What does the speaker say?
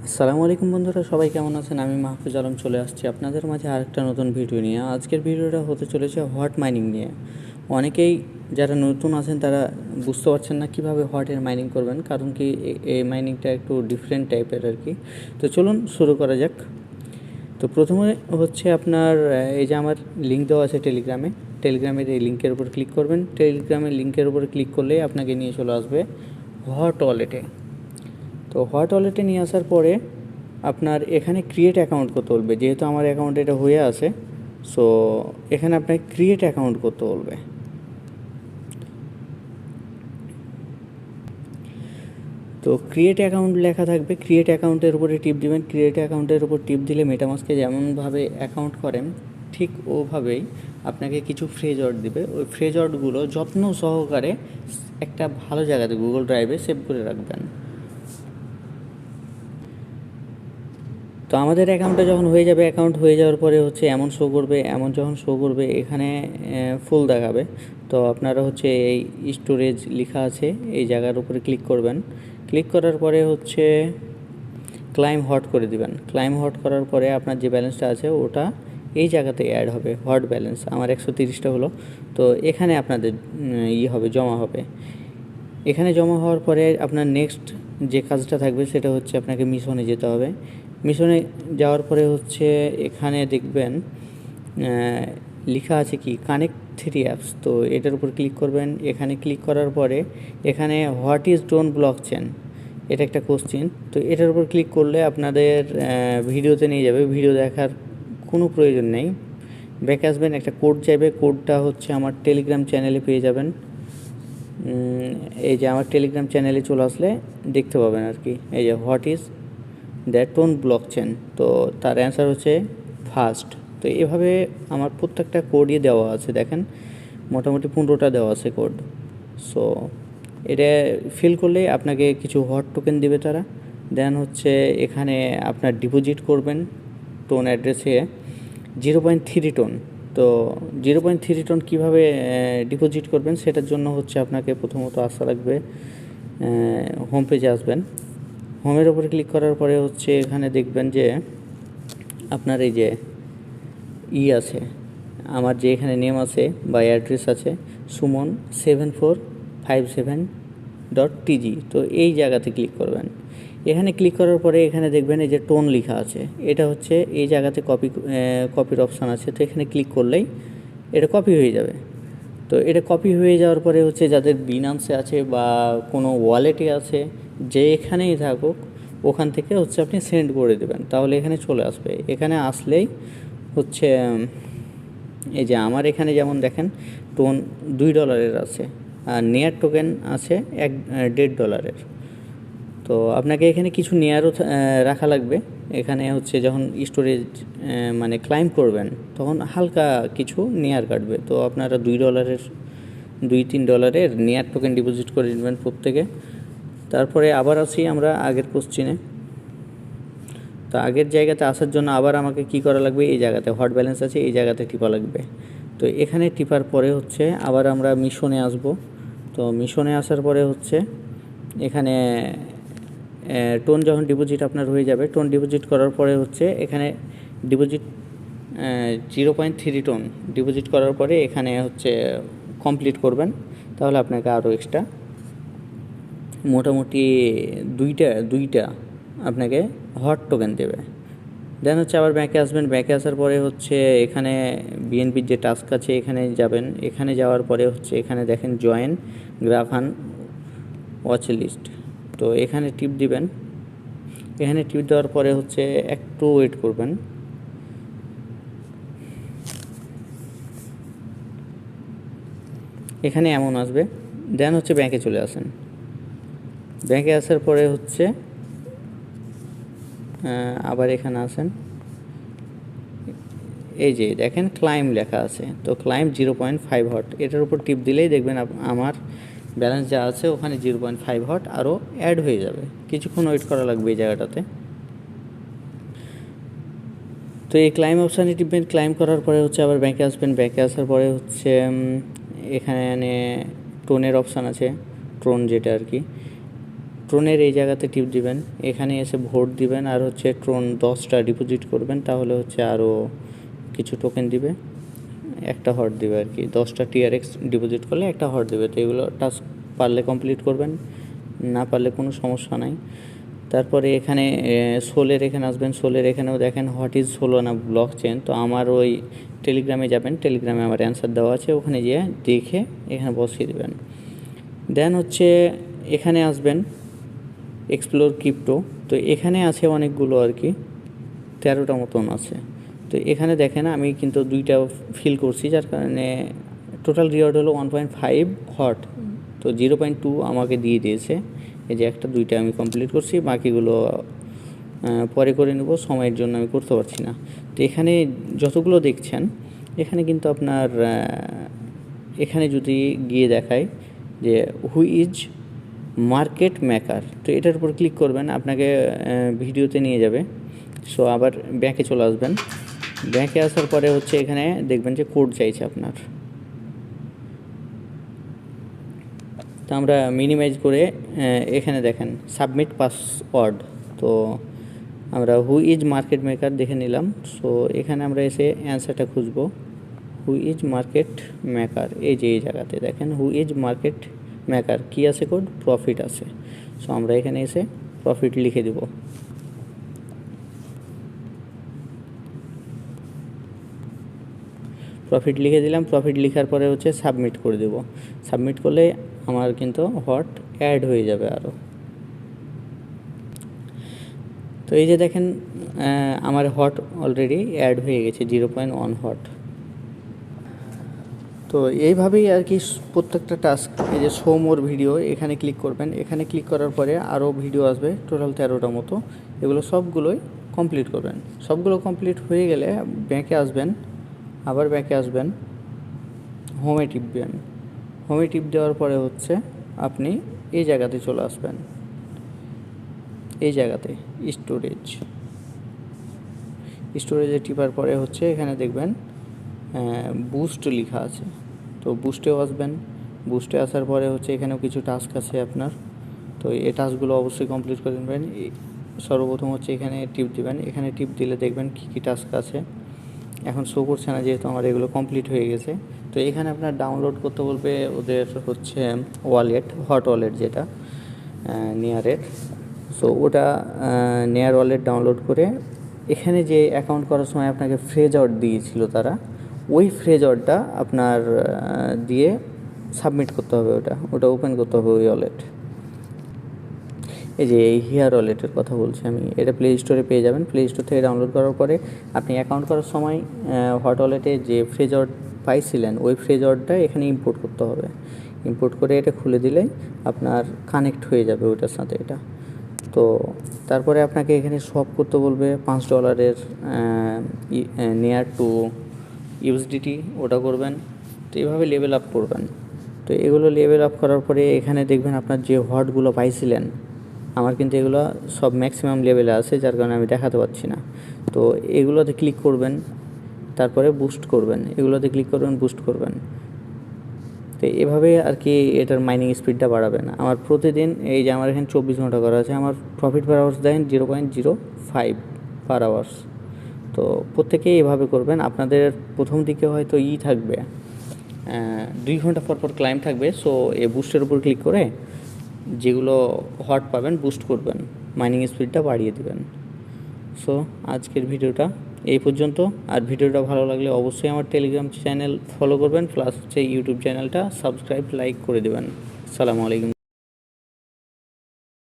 আসসালামু আলাইকুম বন্ধুরা, সবাই কেমন আছেন? আমি মাহফুজ আলম চলে আসছি আপনাদের মাঝে আরেকটা নতুন ভিডিও নিয়ে। আজকের ভিডিওটা হতে চলেছে হট মাইনিং নিয়ে। অনেকেই যারা নতুন আছেন তারা বুঝতে পারছেন না কীভাবে হটের মাইনিং করবেন, কারণ কি এই মাইনিংটা একটু ডিফারেন্ট টাইপের আর কি। তো চলুন শুরু করা যাক। তো প্রথমে হচ্ছে আপনার এই যে আমার লিঙ্ক দেওয়া আছে টেলিগ্রামের এই লিঙ্কের উপর ক্লিক করবেন। টেলিগ্রামের লিঙ্কের উপর ক্লিক করলেই আপনাকে নিয়ে চলে আসবে হট ওয়ালেটে। তো হট ওয়ালেটে নিয়ে আসার পরে আপনার এখানে ক্রিয়েট অ্যাকাউন্ট করতে বলবে। যেহেতু আমার অ্যাকাউন্ট এটা হয়ে আছে, সো এখানে আপনাকে ক্রিয়েট অ্যাকাউন্ট করতে বলবে। তো ক্রিয়েট অ্যাকাউন্ট লেখা থাকবে, ক্রিয়েট অ্যাকাউন্টের উপরে টিপ দিবেন। ক্রিয়েট অ্যাকাউন্টের উপর টিপ দিলে মেটামাস্কে যেমনভাবে অ্যাকাউন্ট করেন ঠিক ওভাবেই আপনাকে কিছু ফ্রেজ ওয়ার্ড দিবে। ওই ফ্রেজ ওয়ার্ডগুলো যত্ন সহকারে একটা ভালো জায়গাতে গুগল ড্রাইভে সেভ করে রাখবেন। তো আমাদের অ্যাকাউন্টটা যখন হয়ে যাবে, অ্যাকাউন্ট হয়ে যাওয়ার পরে হচ্ছে এমন যখন শো করবে এখানে ফুল দেখাবে। তো আপনারা হচ্ছে এই স্টোরেজ লেখা আছে এই জায়গার উপরে ক্লিক করবেন। ক্লিক করার পরে হচ্ছে ক্লাইম হট করে দিবেন। ক্লাইম হট করার পরে আপনার যে ব্যালেন্সটা আছে ওটা এই জায়গাতে অ্যাড হবে। হট ব্যালেন্স আমার 130টা হলো, তো এখানে আপনাদের হবে, জমা হবে। এখানে জমা হওয়ার পরে আপনার নেক্সট যে কাজটা থাকবে সেটা হচ্ছে আপনাকে মিশনে যেতে হবে। মিশনে যাওয়ার পরে হচ্ছে এখানে দেখবেন লেখা আছে কি কানেক্ট 3 অ্যাপস। তো এটার উপর ক্লিক করবেন। এখানে ক্লিক করার পরে এখানে what is drone block chain, এটা একটা কোশ্চেন। তো এটার উপর ক্লিক করলে আপনাদের ভিডিওতে নিয়ে যাবে। ভিডিও দেখার কোনো প্রয়োজন নেই, ব্যাকে আসবেন, একটা কোড চাইবে। কোডটা হচ্ছে আমার টেলিগ্রাম চ্যানেলে পেয়ে যাবেন। এই যে আমার টেলিগ্রাম চ্যানেলে চলে আসলে দেখতে পাবেন আর কি। এই যে what is that tone block chain, তো তার অ্যান্সার হচ্ছে ফার্স্ট। তো এভাবে আমার প্রত্যেকটা কোডই দেওয়া আছে, দেখেন মোটামুটি 15টা দেওয়া আছে কোড। সো এটা ফিল করলে আপনাকে কিছু হট টোকেন দেবে তারা। দেন হচ্ছে এখানে আপনার ডিপোজিট করবেন টোন অ্যাড্রেসে 0.3 টোন। তো 0.3 টোন কীভাবে ডিপোজিট করবেন সেটার জন্য হচ্ছে আপনাকে প্রথমত আসা লাগবে, হোম পেজে আসবেন। হোমের ওপরে ক্লিক করার পরে হচ্ছে এখানে দেখবেন যে আপনার এই যে আছে, আমার যে এখানে নেম আছে বা অ্যাড্রেস আছে summon7457.tg। তো এই জায়গাতে ক্লিক করবেন। এখানে ক্লিক করার পরে এখানে দেখবেন এই যে টোন লেখা আছে, এটা হচ্ছে এই জায়গাতে কপির অপশান আছে। তো এখানে ক্লিক করলেই এটা কপি হয়ে যাবে। তো এটা কপি হয়ে যাওয়ার পরে হচ্ছে যাদের বিনান্সে আছে বা কোনো ওয়ালেটে আছে, যেখানেই থাকুক ওখান থেকে হচ্ছে আপনি সেন্ড করে দেবেন, তাহলে এখানে চলে আসবে। এখানে আসলেই হচ্ছে এই যে আমার এখানে যেমন দেখেন টোন $2 আছে, আর নেয়ার টোকেন আছে $1.5। তো আপনাকে এখানে কিছু নেয়ারও রাখা লাগবে। এখানে হচ্ছে যখন স্টোরেজ মানে ক্লাইম করবেন তখন হালকা কিছু নেয়ার কাটবে। তো আপনারা $2-3 নেয়ার টোকেন ডিপোজিট করে নেবেন প্রত্যেকে। তারপরে আবার আসি আমরা আগের কোশ্চেনে। তো আগের জায়গাতে আসার জন্য আবার আমাকে কি করা লাগবে, এই জায়গাতে হট ব্যালেন্স আছে এই জায়গাতে টিপা লাগবে। তো এখানে টিপার পরে হচ্ছে আবার আমরা মিশনে আসব। তো মিশনে আসার পরে হচ্ছে এখানে টোন যখন ডিপোজিট আপনার হয়ে যাবে, টোন ডিপোজিট করার পরে হচ্ছে এখানে ডিপোজিট 0.3 টোন ডিপোজিট করার পরে এখানে হচ্ছে কমপ্লিট করবেন, তাহলে আপনাকে আরও এক্সট্রা মোটামুটি দুইটা আপনাকে হট টোকেন দেবে। দেন হচ্ছে আবার ব্যাকে আসবেন। ব্যাকে আসার পরে হচ্ছে এখানে বিএনপির যে টাস্ক আছে এখানে যাবেন। এখানে যাওয়ার পরে হচ্ছে এখানে দেখেন জয়েন গ্রাফান ওয়াচ লিস্ট। তো এখানে টিপ দিবেন। এখানে টিপ দেওয়ার পরে হচ্ছে একটু ওয়েট করবেন। এখানে এমন আসবে। দেন হচ্ছে ব্যাংকে চলে আসেন। ব্যাংকে আসার পরে হচ্ছে আবার এখানে আসেন। এই যে দেখেন ক্লাইম লেখা আছে, তো ক্লাইম 0.5 হট, এটার উপর টিপ দিলেই দেখবেন আমার ব্যালেন্স যা আছে ওখানে 0.5 হট আরও অ্যাড হয়ে যাবে। কিছুক্ষণ ওয়েট করা লাগবে এই জায়গাটাতে। তো এই ক্লাইম অপশানে টিপবেন। ক্লাইম করার পরে হচ্ছে আবার ব্যাংকে আসবেন। ব্যাংকে আসার পরে হচ্ছে এখানে টোনের অপশান আছে, টোন যেটা আর কি, ট্রনের এই জায়গাতে টিপ দিবেন, এখানে এসে ভোট দিবেন, আর হচ্ছে ট্রন 10টা ডিপোজিট করবেন, তাহলে হচ্ছে আরও কিছু টোকেন দিবে, একটা হট দিবে আর কি। 10টা TRX ডিপোজিট করলে একটা হট দেবে। তো এগুলো টাস্ক পারলে কমপ্লিট করবেন, না পারলে কোনো সমস্যা নাই। তারপরে এখানে সোলের এখানে আসবেন, সোলের এখানেও দেখেন what is Solana block chain. তো আমার ওই টেলিগ্রামে যাবেন, টেলিগ্রামে আমার অ্যান্সার দেওয়া আছে, ওখানে গিয়ে দেখে এখানে বসিয়ে দেবেন। দেন হচ্ছে এখানে আসবেন এক্সপ্লোর ক্রিপ্টো। তো এখানে আছে অনেকগুলো আর কি, 13টা মতন আছে। তো এখানে দেখেন আমি কিন্তু 2টা ফিল করছি, যার কারণে টোটাল রিওয়ার্ড হলো 1.5 হট। তো 0.2 আমাকে দিয়ে দিয়েছে। এই যে 2টা আমি কমপ্লিট করছি, বাকিগুলো পরে করে নেব, সময়ের জন্য আমি করতে পারছি না। তো এখানে যতগুলো দেখছেন, এখানে কিন্তু আপনার এখানে যদি গিয়ে দেখায় যে হু ইজ মার্কেট মেকার, তো এটার উপর ক্লিক করবেন, আপনাকে ভিডিওতে নিয়ে যাবে। সো আবার ব্যাকে চলে আসবেন, ব্যাকে আসার পরে হচ্ছে এখানে দেখবেন যে কোড চাইছে আপনার। তো আমরা মিনিমাইজ করে এখানে দেখেন সাবমিট পাসওয়ার্ড। তো আমরা হু ইজ মার্কেট মেকার দেখে নিলাম। সো এখানে আমরা এসে অ্যান্সারটা খুঁজবো, হু ইজ মার্কেট মেকার। এই যে এই জায়গাতে দেখেন হু ইজ মার্কেট মেকার, কী আছে কোড, প্রফিট আছে। সো আমরা এখানে এসে প্রফিট লিখে দেব। প্রফিট লিখে দিলাম, প্রফিট লেখার পরে হচ্ছে সাবমিট করে দেব। সাবমিট করলে আমার কিন্তু হট অ্যাড হয়ে যাবে আরও। তো এই যে দেখেন আমার হট অলরেডি অ্যাড হয়ে গেছে 0.1 হট। তো এইভাবেই আর কি প্রত্যেকটা টাস্ক, এই যে শো মোর ভিডিও এখানে ক্লিক করবেন, এখানে ক্লিক করার পরে আরও ভিডিও আসবে টোটাল 13টা মতো, এগুলো সবগুলোই কমপ্লিট করবেন। সবগুলো কমপ্লিট হয়ে গেলে ব্যাকে আসবেন, আবার ব্যাকে আসবেন, হোমে টিপবেন। হোমে টিপ দেওয়ার পরে হচ্ছে আপনি এই জায়গাতে চলে আসবেন, এই জায়গাতে স্টোরেজে টিপার পরে হচ্ছে এখানে দেখবেন বুস্ট লেখা আছে। তো বুস্টেও আসবেন, বুস্টে আসার পরে হচ্ছে এখানেও কিছু টাস্ক আছে আপনার। তো এই টাস্কগুলো অবশ্যই কমপ্লিট করে নেবেন। সর্বপ্রথম হচ্ছে এখানে টিপ দিবেন, এখানে টিপ দিলে দেখবেন কী কী টাস্ক আছে। এখন শো করছে না, যেহেতু আমার এগুলো কমপ্লিট হয়ে গেছে। তো এখানে আপনার ডাউনলোড করতে বলবে ওদের হচ্ছে ওয়ালেট, হট ওয়ালেট যেটা নেয়ারের। সো ওটা নেয়ার ওয়ালেট ডাউনলোড করে এখানে যে অ্যাকাউন্ট করার সময় আপনাকে ফ্রেজ অর্ড দিয়েছিল তারা, ওই ফ্রেজ অর্ডটা আপনার দিয়ে সাবমিট করতে হবে, ওটা ওপেন করতে হবে ওই ওয়ালেট। এই যে এই হিয়ার ওয়ালেটের কথা বলছি আমি, এটা প্লে স্টোরে পেয়ে যাবেন। প্লে স্টোর থেকে ডাউনলোড করার পরে আপনি অ্যাকাউন্ট করার সময় হট ওয়ালেটে যে ফ্রেজ অর্ড পাইছিলেন, ওই ফ্রেজ অর্ডটা এখানে ইম্পোর্ট করতে হবে। ইম্পোর্ট করে এটা খুলে দিলেই আপনার কানেক্ট হয়ে যাবে ওইটার সাথে এটা। তো তারপরে আপনাকে এখানে শপ করতে বলবে $5 নেয়ার টু ইউএসডিটি, ওটা করবেন। তো এইভাবে লেভেল আপ করবেন। তো এগুলো লেভেল আপ করার পরে এখানে দেখবেন আপনার যে হটগুলো পাইছিলেন, আমার কিন্তু এগুলো সব ম্যাক্সিমাম লেভেলে আছে, যার কারণে আমি দেখাতে পারছি না। তো এগুলোতে ক্লিক করবেন, তারপরে বুস্ট করবেন, এগুলোতে ক্লিক করবেন, বুস্ট করবেন। তো এভাবে আর কি এটার মাইনিং স্পিডটা বাড়াবেন। আমার প্রতিদিন এই যে আমার এখানে 24 ঘন্টা করা আছে, আমার প্রফিট পার আওয়ার্স দেখেন 0.05 পার আওয়ার্স। তো প্রত্যেকেই এভাবে করবেন। আপনাদের প্রথম দিকে হয়তো থাকবে 2 ঘন্টা পর পর ক্লাইম থাকবে। সো এই বুস্টের উপর ক্লিক করে যেগুলো হট পাবেন বুস্ট করবেন, মাইনিং স্পিডটা বাড়িয়ে দেবেন। সো আজকের ভিডিওটা এই পর্যন্ত। আর ভিডিওটা ভালো লাগলে অবশ্যই আমার টেলিগ্রাম চ্যানেল ফলো করবেন, প্লাস হচ্ছে ইউটিউব চ্যানেলটা সাবস্ক্রাইব লাইক করে দেবেন। আসসালামু আলাইকুম।